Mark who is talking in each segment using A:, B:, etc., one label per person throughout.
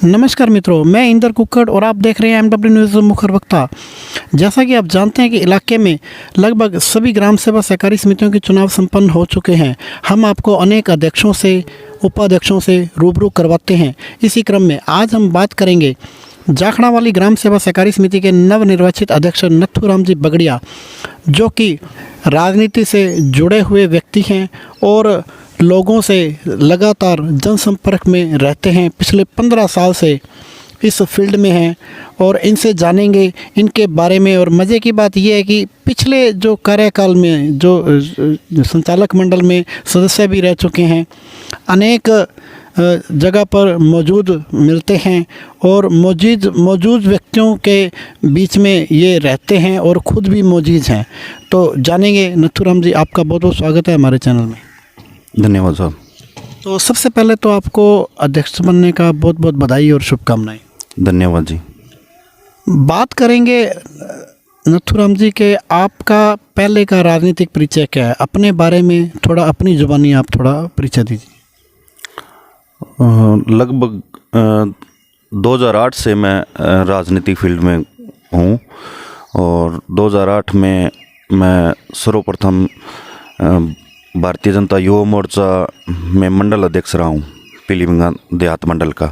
A: नमस्कार मित्रों, मैं इंदर कुक्कड़ और आप देख रहे हैं एमडब्ल्यू न्यूज़ मुखर वक्ता। जैसा कि आप जानते हैं कि इलाके में लगभग सभी ग्राम सेवा सहकारी समितियों के चुनाव संपन्न हो चुके हैं। हम आपको अनेक अध्यक्षों से, उपाध्यक्षों से रूबरू करवाते हैं। इसी क्रम में आज हम बात करेंगे जाखड़ा वाली ग्राम सेवा सहकारी समिति के नवनिर्वाचित अध्यक्ष नथुराम जी बगड़िया, जो कि राजनीति से जुड़े हुए व्यक्ति हैं और लोगों से लगातार जनसंपर्क में रहते हैं। पिछले 15 साल से इस फील्ड में हैं और इनसे जानेंगे इनके बारे में। और मज़े की बात यह है कि पिछले जो कार्यकाल में जो संचालक मंडल में सदस्य भी रह चुके हैं, अनेक जगह पर मौजूद मिलते हैं और मौजूद व्यक्तियों के बीच में ये रहते हैं और ख़ुद भी मौजूद हैं। तो जानेंगे। नथुराम जी, आपका बहुत बहुत स्वागत है हमारे चैनल में।
B: धन्यवाद साहब।
A: तो सबसे पहले तो आपको अध्यक्ष बनने का बहुत बहुत बधाई और शुभकामनाएं।
B: धन्यवाद जी।
A: बात करेंगे नथुराम जी के आपका पहले का राजनीतिक परिचय क्या है? अपने बारे में थोड़ा, अपनी जुबानी आप थोड़ा परिचय दीजिए।
B: लगभग 2008 से मैं राजनीतिक फील्ड में हूँ और 2008 में मैं सर्वप्रथम भारतीय जनता युवा मोर्चा में मंडल अध्यक्ष रहा हूँ, पीलीभीत देहात मंडल का।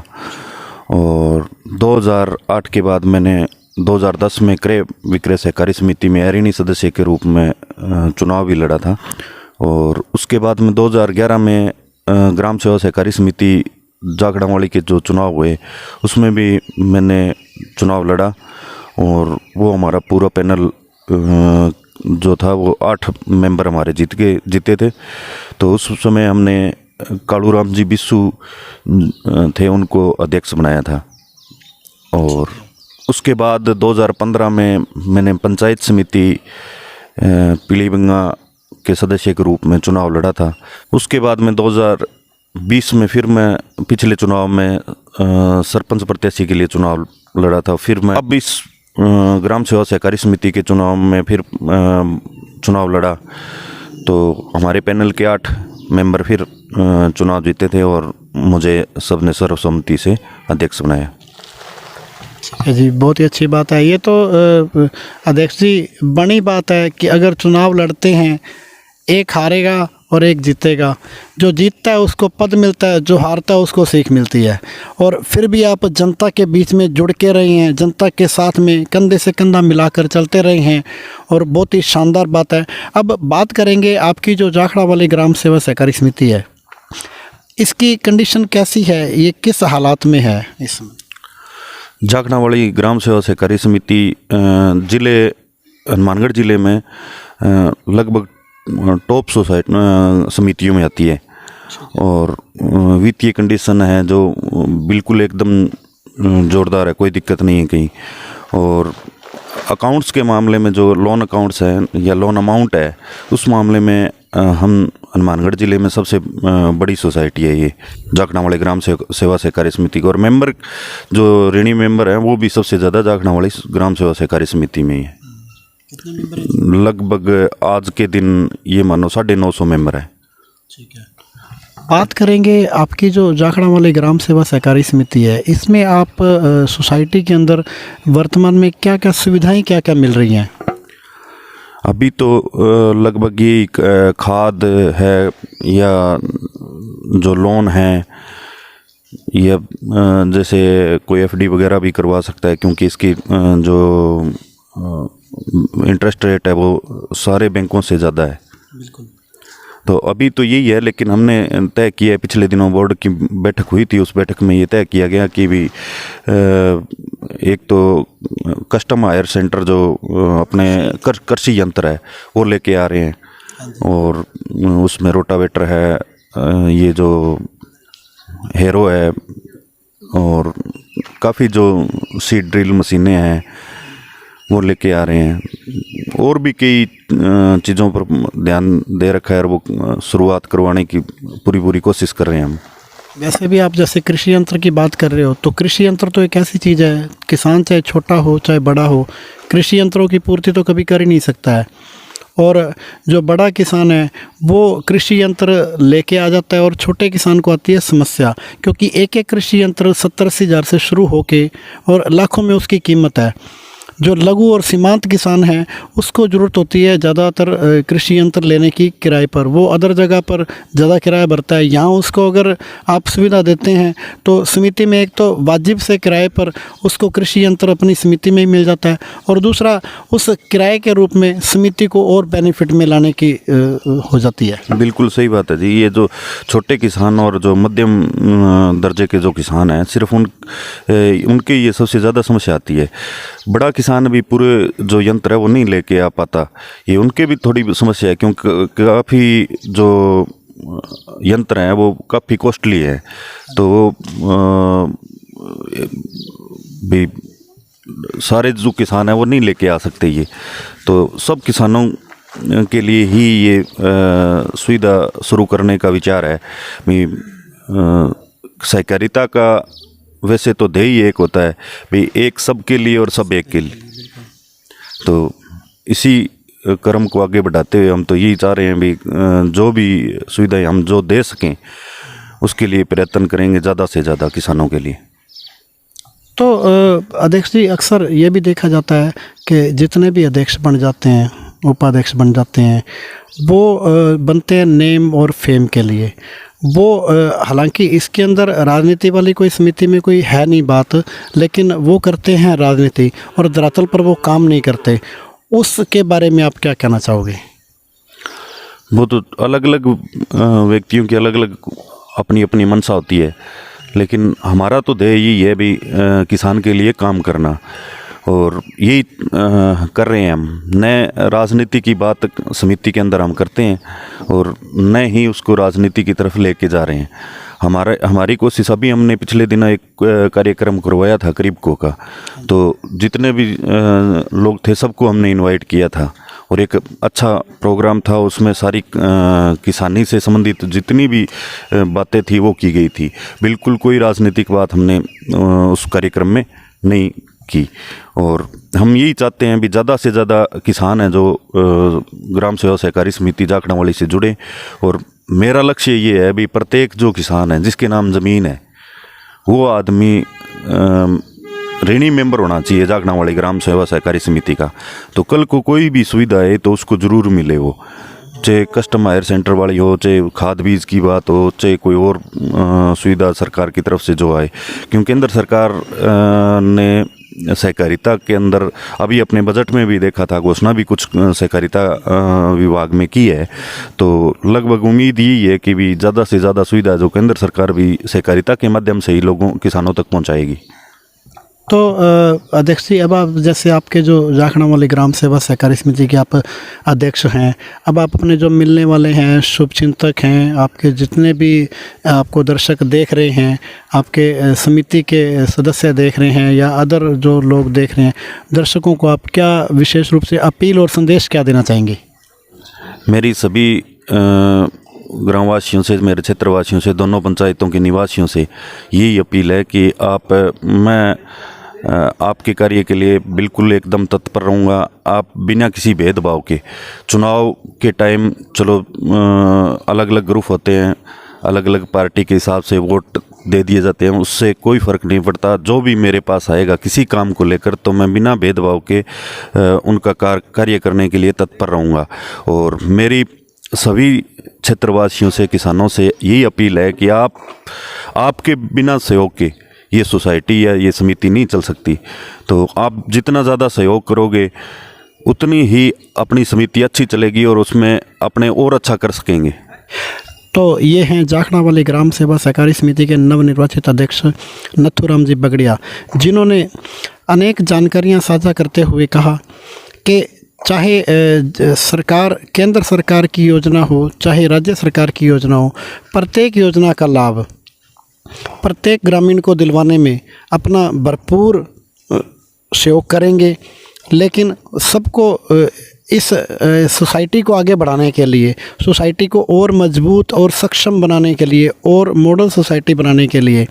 B: और 2008 के बाद मैंने 2010 में क्रय विक्रय सहकारी समिति में अग्रणी सदस्य के रूप में चुनाव भी लड़ा था। और उसके बाद में 2011 में ग्राम सेवा सहकारी समिति जाखड़ावाली के जो चुनाव हुए उसमें भी मैंने चुनाव लड़ा और वो हमारा पूरा पैनल जो था वो 8 मेंबर हमारे जीते थे। तो उस समय हमने कालूराम जी बिस्सू थे, उनको अध्यक्ष बनाया था। और उसके बाद 2015 में मैंने पंचायत समिति पीलीभीत के सदस्य के रूप में चुनाव लड़ा था। उसके बाद में 2020 में फिर मैं पिछले चुनाव में सरपंच प्रत्याशी के लिए चुनाव लड़ा था। फिर मैं अब इस ग्राम सेवा सहकारी समिति के चुनाव में फिर चुनाव लड़ा। तो हमारे पैनल के 8 मेंबर फिर चुनाव जीते थे और मुझे सबने सर्वसम्मति से अध्यक्ष बनाया।
A: जी, बहुत ही अच्छी बात है। ये तो अध्यक्ष जी, बड़ी बात है कि अगर चुनाव लड़ते हैं, एक हारेगा और एक जीतेगा। जो जीतता है उसको पद मिलता है, जो हारता है उसको सीख मिलती है। और फिर भी आप जनता के बीच में जुड़ के रहे हैं, जनता के साथ में कंधे से कंधा मिलाकर चलते रहे हैं और बहुत ही शानदार बात है। अब बात करेंगे आपकी जो जाखड़ा वाली ग्राम सेवा सहकारी समिति है, इसकी कंडीशन कैसी है, ये किस हालात में है इसमें?
B: जाखड़ावाली ग्राम सेवा सहकारी समिति जिले हनुमानगढ़ जिले में लगभग टॉप सोसाइटी समितियों में आती है। और वित्तीय कंडीशन है जो बिल्कुल एकदम जोरदार है, कोई दिक्कत नहीं है कहीं। और अकाउंट्स के मामले में जो लोन अकाउंट्स है या लोन अमाउंट है, उस मामले में हम हनुमानगढ़ ज़िले में सबसे बड़ी सोसाइटी है ये जाखड़ावाली ग्राम सेवा सहकारी समिति को। और मेंबर जो ऋणी मेंबर हैं वो भी सबसे ज़्यादा जाखड़ावाली ग्राम सेवा सहकारी समिति में ही है।
A: कितने मेंबर हैं?
B: लगभग आज के दिन ये मानो 950 मेंबर है।
A: ठीक है। बात करेंगे आपकी जो जाखड़ा वाली ग्राम सेवा सहकारी समिति है, इसमें आप सोसाइटी के अंदर वर्तमान में क्या क्या सुविधाएं क्या क्या मिल रही हैं?
B: अभी तो लगभग ये खाद है या जो लोन है, या जैसे कोई एफडी वगैरह भी करवा सकता है, क्योंकि इसकी जो इंटरेस्ट रेट है वो सारे बैंकों से ज़्यादा है।
A: बिल्कुल।
B: तो अभी तो यही है, लेकिन हमने तय किया है, पिछले दिनों बोर्ड की बैठक हुई थी, उस बैठक में ये तय किया गया कि भी एक तो कस्टम हायर सेंटर जो अपने कृषि यंत्र है वो लेके आ रहे हैं। और उसमें रोटावेटर है, ये जो हेरो है, और काफ़ी जो सीड ड्रिल मशीनें हैं वो लेके आ रहे हैं। और भी कई चीज़ों पर ध्यान दे रखा है और वो शुरुआत करवाने की पूरी कोशिश कर रहे हैं हम।
A: वैसे भी आप जैसे कृषि यंत्र की बात कर रहे हो, तो कृषि यंत्र तो एक ऐसी चीज़ है, किसान चाहे छोटा हो चाहे बड़ा हो, कृषि यंत्रों की पूर्ति तो कभी कर ही नहीं सकता है। और जो बड़ा किसान है वो कृषि यंत्र लेके आ जाता है और छोटे किसान को आती है समस्या, क्योंकि एक एक कृषि यंत्र 70-80 हज़ार से शुरू होके और लाखों में उसकी कीमत है। जो लघु और सीमांत किसान हैं उसको ज़रूरत होती है ज़्यादातर कृषि यंत्र लेने की किराए पर। वो अदर जगह पर ज़्यादा किराया भरता है, यहाँ उसको अगर आप सुविधा देते हैं तो समिति में एक तो वाजिब से किराए पर उसको कृषि यंत्र अपनी समिति में ही मिल जाता है, और दूसरा उस किराए के रूप में समिति को और बेनिफिट में लाने की हो जाती है।
B: बिल्कुल सही बात है जी। ये जो छोटे किसान और जो मध्यम दर्जे के जो किसान हैं, सिर्फ उनके ये सबसे ज़्यादा समस्या आती है। बड़ा किसान भी पूरे जो यंत्र है वो नहीं लेके आ पाता, ये उनके भी थोड़ी समस्या है, क्योंकि काफ़ी जो यंत्र हैं वो काफ़ी कॉस्टली है, तो वो भी सारे जो किसान हैं वो नहीं लेके आ सकते। ये तो सब किसानों के लिए ही ये सुविधा शुरू करने का विचार है। सहकारिता का वैसे तो ध्येय एक होता है भाई, एक सब के लिए और सब एक के लिए, तो इसी क्रम को आगे बढ़ाते हुए हम तो यही चाह रहे हैं भाई, जो भी सुविधाएं हम जो दे सकें उसके लिए प्रयत्न करेंगे ज़्यादा से ज़्यादा किसानों के लिए।
A: तो अध्यक्ष जी, अक्सर ये भी देखा जाता है कि जितने भी अध्यक्ष बन जाते हैं, उपाध्यक्ष बन जाते हैं, वो बनते हैं नेम और फेम के लिए। वो हालांकि इसके अंदर राजनीति वाली कोई समिति में कोई है नहीं बात, लेकिन वो करते हैं राजनीति और धरातल पर वो काम नहीं करते। उसके बारे में आप क्या कहना चाहोगे?
B: वो तो अलग अलग व्यक्तियों की अलग अलग अपनी अपनी मंशा होती है, लेकिन हमारा तो ध्येय यही है भी किसान के लिए काम करना, और यही कर रहे हैं हम। नए राजनीति की बात समिति के अंदर हम करते हैं और नए ही उसको राजनीति की तरफ लेके जा रहे हैं। हमारी कोशिश, अभी हमने पिछले दिन एक कार्यक्रम करवाया था करीबको का, तो जितने भी लोग थे सबको हमने इनवाइट किया था और एक अच्छा प्रोग्राम था। उसमें सारी किसानी से संबंधित जितनी भी बातें थी वो की गई थी। बिल्कुल कोई राजनीतिक बात हमने उस कार्यक्रम में नहीं की, और हम यही चाहते हैं भी ज़्यादा से ज़्यादा किसान हैं जो ग्राम सेवा सहकारी समिति जाखड़ावाली से जुड़े, और मेरा लक्ष्य ये है भी प्रत्येक जो किसान है जिसके नाम ज़मीन है वो आदमी ऋणी मेंबर होना चाहिए जाखड़ावाली ग्राम सेवा सहकारी समिति का। तो कल को कोई भी सुविधा है तो उसको ज़रूर मिले, वो चाहे कस्टम हायर सेंटर वाली हो, चाहे खाद बीज की बात हो, चाहे कोई और सुविधा सरकार की तरफ से जो आए। क्योंकि केंद्र सरकार ने सहकारिता के अंदर अभी अपने बजट में भी देखा था, घोषणा भी कुछ सहकारिता विभाग में की है, तो लगभग उम्मीद यही है कि भी ज़्यादा से ज़्यादा सुविधा जो केंद्र सरकार भी सहकारिता के माध्यम से ही लोगों किसानों तक पहुंचाएगी।
A: तो अध्यक्ष जी, अब आप जैसे आपके जो जाखड़ावाली ग्राम सेवा सहकारी समिति के आप अध्यक्ष हैं, अब आप अपने जो मिलने वाले हैं शुभचिंतक हैं, आपके जितने भी आपको दर्शक देख रहे हैं, आपके समिति के सदस्य देख रहे हैं या अदर जो लोग देख रहे हैं, दर्शकों को आप क्या विशेष रूप से अपील और संदेश क्या देना चाहेंगे?
B: मेरी सभी ग्रामवासियों से, मेरे क्षेत्रवासियों से, दोनों पंचायतों के निवासियों से यही अपील है कि मैं आपके कार्य के लिए बिल्कुल एकदम तत्पर रहूँगा। आप बिना किसी भेदभाव के चुनाव के टाइम, चलो अलग अलग ग्रुप होते हैं, अलग अलग पार्टी के हिसाब से वोट दे दिए जाते हैं, उससे कोई फ़र्क नहीं पड़ता। जो भी मेरे पास आएगा किसी काम को लेकर तो मैं बिना भेदभाव के उनका कार्य करने के लिए तत्पर रहूँगा। और मेरी सभी क्षेत्रवासियों से, किसानों से यही अपील है कि आपके बिना सहयोग के ये सोसाइटी या ये समिति नहीं चल सकती। तो आप जितना ज़्यादा सहयोग करोगे उतनी ही अपनी समिति अच्छी चलेगी और उसमें अपने और अच्छा कर सकेंगे।
A: तो ये हैं जाखड़ावाली ग्राम सेवा सहकारी समिति के नवनिर्वाचित अध्यक्ष नथुराम जी बगड़िया, जिन्होंने अनेक जानकारियां साझा करते हुए कहा कि चाहे सरकार, केंद्र सरकार की योजना हो, चाहे राज्य सरकार की योजना हो, प्रत्येक योजना का लाभ प्रत्येक ग्रामीण को दिलवाने में अपना भरपूर सहयोग करेंगे। लेकिन सबको इस सोसाइटी को आगे बढ़ाने के लिए, सोसाइटी को और मजबूत और सक्षम बनाने के लिए और मॉडल सोसाइटी बनाने के लिए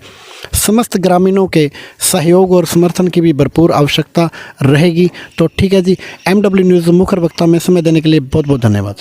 A: समस्त ग्रामीणों के सहयोग और समर्थन की भी भरपूर आवश्यकता रहेगी। तो ठीक है जी, MW न्यूज़ मुखर वक्ता में समय देने के लिए बहुत बहुत धन्यवाद।